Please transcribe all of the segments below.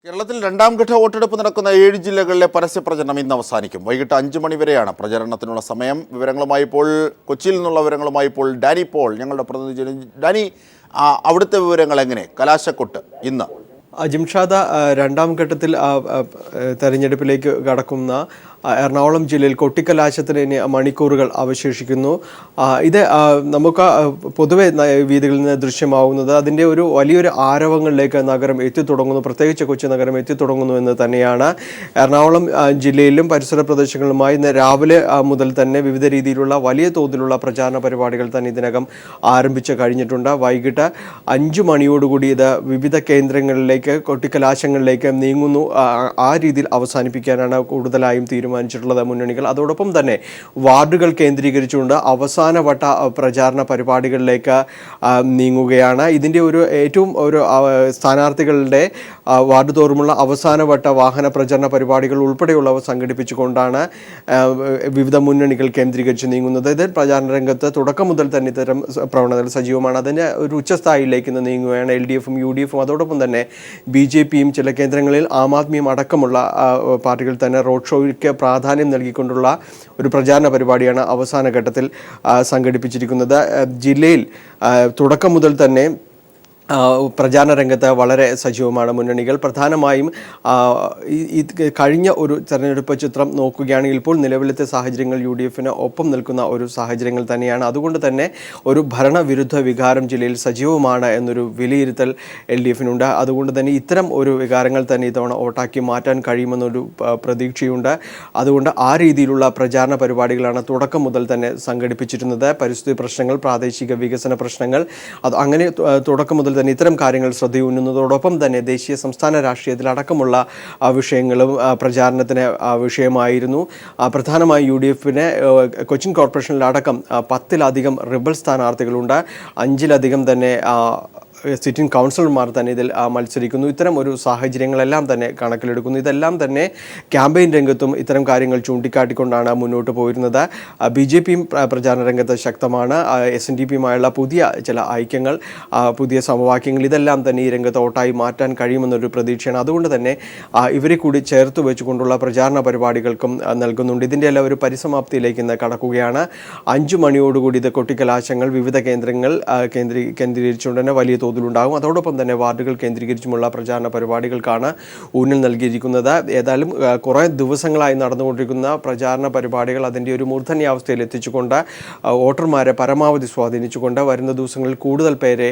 കേരളത്തിൽ രണ്ടാം ഘട്ട വോട്ടെടുപ്പ് നടക്കുന്ന 7 ജില്ലകളിലെ പരസ്യ പ്രചരണം ഇന്ന് അവസാനിക്കും. വൈകിട്ട് 5 മണി വരെയാണ് പ്രചരണത്തിനുള്ള സമയം. വിവരങ്ങളുമായി ഇപ്പോൾ കൊച്ചിയിൽ നിന്നുള്ള വിവരങ്ങളുമായി ഇപ്പോൾ ഡാനി പോൾ ഞങ്ങളുടെ പ്രതിനിധി. ഡാനി, അവിടുത്തെ വിവരങ്ങൾ എങ്ങനെ? കലാശക്കൊട്ട് ഇന്ന് ജിംഷാദ്, രണ്ടാം ഘട്ടത്തിൽ തെരഞ്ഞെടുപ്പിലേക്ക് കടക്കുന്ന എറണാകുളം ജില്ലയിൽ കൊട്ടിക്കലാശത്തിന് ഇനി മണിക്കൂറുകൾ അവശേഷിക്കുന്നു. ഇത് നമുക്ക് പൊതുവെ വീതികളിൽ നിന്ന് ദൃശ്യമാവുന്നത് അതിൻ്റെ ഒരു വലിയൊരു ആരവങ്ങളിലേക്ക് നഗരം എത്തിത്തുടങ്ങുന്നു, പ്രത്യേകിച്ച് കൊച്ചി നഗരം എത്തിത്തുടങ്ങുന്നു എന്ന് തന്നെയാണ്. എറണാകുളം ജില്ലയിലും പരിസര പ്രദേശങ്ങളുമായി ഇന്ന് രാവിലെ മുതൽ തന്നെ വിവിധ രീതിയിലുള്ള വലിയ തോതിലുള്ള പ്രചാരണ പരിപാടികൾ തന്നെ ഇതിനകം ആരംഭിച്ച് കഴിഞ്ഞിട്ടുണ്ട്. വൈകിട്ട് 5 മണിയോടുകൂടി ഇത് വിവിധ കേന്ദ്രങ്ങളിലേക്ക്, കൊട്ടിക്കലാശങ്ങളിലേക്ക് നീങ്ങുന്നു. ആ രീതിയിൽ അവസാനിപ്പിക്കാനാണ് കൂടുതലായും തീരുമാനിച്ചിട്ടുള്ളത് മുന്നണികൾ. അതോടൊപ്പം തന്നെ വാർഡുകൾ കേന്ദ്രീകരിച്ചുകൊണ്ട് അവസാനവട്ട പ്രചാരണ പരിപാടികളിലേക്ക് നീങ്ങുകയാണ്. ഇതിൻ്റെ ഏറ്റവും സ്ഥാനാർത്ഥികളുടെ വാർഡ് തോറുമുള്ള അവസാനവട്ട വാഹന പ്രചരണ പരിപാടികൾ ഉൾപ്പെടെയുള്ളവ സംഘടിപ്പിച്ചുകൊണ്ടാണ് വിവിധ മുന്നണികൾ കേന്ദ്രീകരിച്ച് നീങ്ങുന്നത്. ഇത് പ്രചാരണ രംഗത്ത് തുടക്കം മുതൽ തന്നെ ഇത്തരം പ്രവണതകൾ സജീവമാണ്. അതിൻ്റെ ഒരു ഉച്ചസ്ഥായിലേക്ക് ഇന്ന് നീങ്ങുകയാണ് LDFും UDFും. അതോടൊപ്പം തന്നെ BJPയും ചില കേന്ദ്രങ്ങളിൽ ആം ആദ്മിയും അടക്കമുള്ള പാർട്ടികൾ തന്നെ റോഡ് ഷോയ്ക്ക് പ്രാധാന്യം നൽകിക്കൊണ്ടുള്ള ഒരു പ്രചാരണ പരിപാടിയാണ് അവസാന ഘട്ടത്തിൽ സംഘടിപ്പിച്ചിരിക്കുന്നത്. ജില്ലയിൽ തുടക്കം മുതൽ തന്നെ പ്രചാരണ രംഗത്ത് വളരെ സജീവമാണ് മുന്നണികൾ. പ്രധാനമായും കഴിഞ്ഞ ഒരു തെരഞ്ഞെടുപ്പ് ചിത്രം നോക്കുകയാണെങ്കിൽ ഇപ്പോൾ നിലവിലത്തെ സാഹചര്യങ്ങൾ UDFന് ഒപ്പം നിൽക്കുന്ന ഒരു സാഹചര്യങ്ങൾ തന്നെയാണ്. അതുകൊണ്ട് തന്നെ ഒരു ഭരണവിരുദ്ധ വികാരം ജില്ലയിൽ സജീവമാണ് എന്നൊരു വിലയിരുത്തൽ LDFനുണ്ട്. അതുകൊണ്ട് തന്നെ ഇത്തരം ഒരു വികാരങ്ങൾ തന്നെ ഇത്തവണ വോട്ടാക്കി മാറ്റാൻ കഴിയുമെന്നൊരു പ്രതീക്ഷയുണ്ട്. അതുകൊണ്ട് ആ രീതിയിലുള്ള പ്രചാരണ പരിപാടികളാണ് തുടക്കം മുതൽ തന്നെ സംഘടിപ്പിച്ചിരുന്നത്. പരിസ്ഥിതി പ്രശ്നങ്ങൾ, പ്രാദേശിക വികസന പ്രശ്നങ്ങൾ, അങ്ങനെ തുടക്കം മുതൽ തന്നെ ഇത്തരം കാര്യങ്ങൾ ശ്രദ്ധയൂന്നുന്നതോടൊപ്പം തന്നെ ദേശീയ സംസ്ഥാന രാഷ്ട്രീയത്തിലടക്കമുള്ള വിഷയങ്ങളും പ്രചാരണത്തിന് വിഷയമായിരുന്നു. പ്രധാനമായും UDFന് കൊച്ചിൻ കോർപ്പറേഷനിലടക്കം 10-ലധികം റിബൽ സ്ഥാനാർത്ഥികളുണ്ട്. 5-ലധികം തന്നെ സിറ്റിംഗ് കൗൺസിലർമാർ തന്നെ ഇതിൽ മത്സരിക്കുന്നു. ഇത്തരം ഒരു സാഹചര്യങ്ങളെല്ലാം തന്നെ കണക്കിലെടുക്കുന്നു. ഇതെല്ലാം തന്നെ ക്യാമ്പയിൻ രംഗത്തും ഇത്തരം കാര്യങ്ങൾ ചൂണ്ടിക്കാട്ടിക്കൊണ്ടാണ് മുന്നോട്ട് പോയിരുന്നത്. BJPയും പ്രചാരണ രംഗത്ത് ശക്തമാണ്. SNDPയുമായുള്ള പുതിയ ചില ഐക്യങ്ങൾ, പുതിയ സമവാക്യങ്ങൾ, ഇതെല്ലാം തന്നെ ഈ രംഗത്ത് വോട്ടായി മാറ്റാൻ കഴിയുമെന്നൊരു പ്രതീക്ഷയാണ്. അതുകൊണ്ട് തന്നെ ഇവരെ കൂടി ചേർത്ത് വെച്ചുകൊണ്ടുള്ള പ്രചാരണ പരിപാടികൾക്കും നൽകുന്നുണ്ട്. ഇതിൻ്റെ എല്ലാം ഒരു പരിസമാപ്തിയിലേക്ക് ഇന്ന് കടക്കുകയാണ്. 5 മണിയോടുകൂടി ഇത് കൊട്ടിക്കലാശങ്ങൾ വിവിധ കേന്ദ്രങ്ങൾ കേന്ദ്രീകരിച്ചുകൊണ്ട് തന്നെ വലിയ തോതിലുണ്ടാകും. അതോടൊപ്പം തന്നെ വാർഡുകൾ കേന്ദ്രീകരിച്ചുമുള്ള പ്രചാരണ പരിപാടികൾക്കാണ് ഊന്നൽ നൽകിയിരിക്കുന്നത്. ഏതായാലും കുറേ ദിവസങ്ങളായി നടന്നുകൊണ്ടിരിക്കുന്ന പ്രചാരണ പരിപാടികൾ അതിൻ്റെ ഒരു മൂർധന്യാവസ്ഥയിൽ എത്തിച്ചുകൊണ്ട് വോട്ടർമാരെ പരമാവധി സ്വാധീനിച്ചുകൊണ്ട് വരുന്ന ദിവസങ്ങളിൽ കൂടുതൽ പേരെ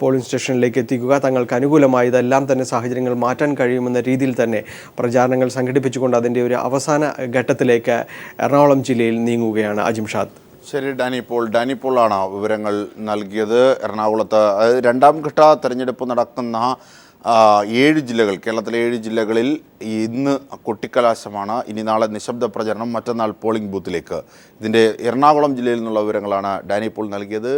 പോളിംഗ് സ്റ്റേഷനിലേക്ക് എത്തിക്കുക, തങ്ങൾക്ക് അനുകൂലമായി ഇതെല്ലാം തന്നെ സാഹചര്യങ്ങൾ മാറ്റാൻ കഴിയുമെന്ന രീതിയിൽ തന്നെ പ്രചാരണങ്ങൾ സംഘടിപ്പിച്ചുകൊണ്ട് അതിൻ്റെ ഒരു അവസാന ഘട്ടത്തിലേക്ക് എറണാകുളം ജില്ലയിൽ നീങ്ങുകയാണ്. ജിംഷാദ്. ശരി, ഡാനി പോളാണ് വിവരങ്ങൾ നൽകിയത്. എറണാകുളത്ത് രണ്ടാം ഘട്ട തെരഞ്ഞെടുപ്പ് നടക്കുന്ന 7 ജില്ലകൾ, കേരളത്തിലെ 7 ജില്ലകളിൽ ഇന്ന് കൊട്ടിക്കലാശമാണ്. ഇനി നാളെ നിശബ്ദ പ്രചരണം, മറ്റന്നാൾ പോളിംഗ് ബൂത്തിലേക്ക്. ഇതിൻ്റെ എറണാകുളം ജില്ലയിൽ നിന്നുള്ള വിവരങ്ങളാണ് ഡാനി പോൾ നൽകിയത്.